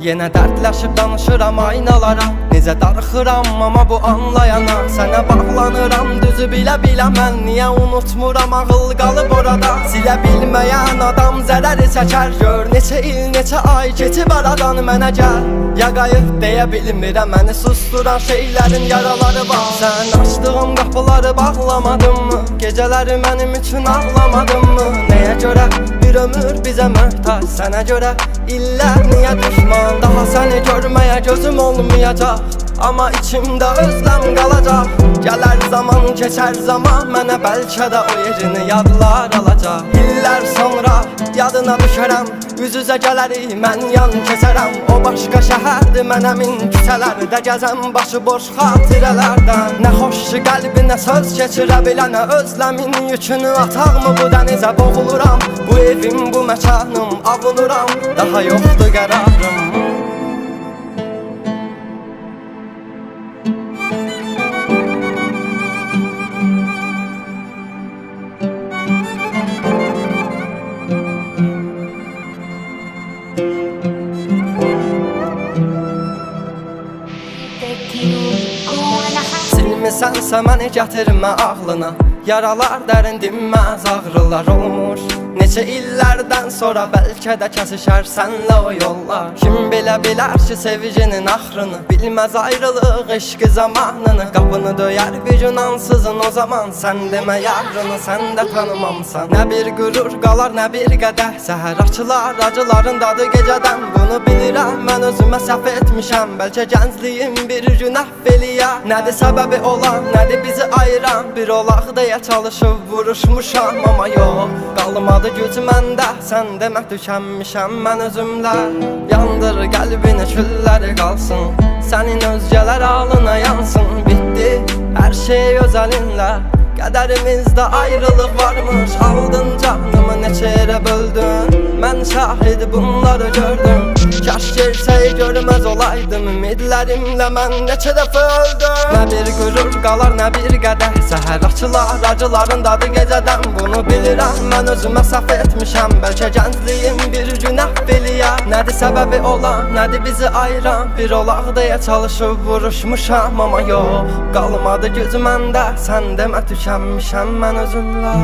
Yenə dərdləşib danışıram aynalara. Necə darıxıram amma bu anlayana. Sənə bağlanıram düzü bilə-bilə mən. Niyə unutmuram ağıl qalıb orada. Silə bilməyən adam zərəri çəkər. Gör neçə il neçə ay keçib aradan mənə gəl. Ya qayıt deyə bilmirəm, məni susturan şeylərin yaraları var. Sən açdığım qapıları bağlamadın mı? Gecələri mənim üçün ağlamadın mı? Nəyə görə bir ömür bizə möhtac? Sənə görə illər niyə düşman? Daha səni görməyə gözüm olmayacaq, amma içimdə özləm qalacaq. Gələr zaman, keçər zaman, mənə bəlkə də o yerini yadlar alacaq. İllər sonra yadına düşərəm, üz-üzə gələrik, mən yan keçərəm. O başqa şəhərdir, mən əmin küçələrdə gəzəm, başı boş xatirələrdən. Nə xoş ki qəlbinə söz keçirə bilənə, özləmin yükünü ataqmı bu dənizə boğuluram. Bu evim, bu məkanım, avunuram, daha yoxdur qərarım. Silmisənsə məni gətirmə ağlına. Yaralar dərin dinməz, ağrılar olmuş. Neçə illərdən sonra bəlkə də kəsişər sənlə o yollar. Kim bilə bilər ki sevginin axrını, bilməz ayrılıq eşqi zamanını. Qapını döyər bir gün ansızın, o zaman sən demə yarını sən də tanımamsan. Nə bir qürur qalar, nə bir qədəh, səhər açılar acıların dadı gecədən. Bunu bilirəm, mən özümə səhv etmişəm, bəlkə gəncliyim bir gün əhv eləyə. Nədir səbəbi olan, nədir bizi ayıran? Bir olaq deyə çalışıb vuruşmuşam, amma yox, qalmadı güc məndə. Sən demə tükənmişəm mən özümlə. Yandır qəlbinə külləri qalsın, sənin özgələr alına yansın. Bitdi hər şey öz əlinlə, qədərimizdə ayrılıq varmış. Aldın canımı neçə yerə böldün, mən şahid bunları gördüm. Kaş gerçəyi görməz olaydım, ümidlərimlə mən neçə dəfə öldüm. Nə bir qürur qalar, nə bir qədəh, səhər açılar acıların dadı gecədən. Bunu bilirəm, mən özümə səhv etmişəm, bəlkə gəncliyim bir gün əhv eləyə. Nədir səbəbi olan, nədir bizi ayıran? Bir olaq deyə çalışıb vuruşmuşam, amma yox, qalmadı güc məndə. Sən demə tükənmişəm mən özümlə.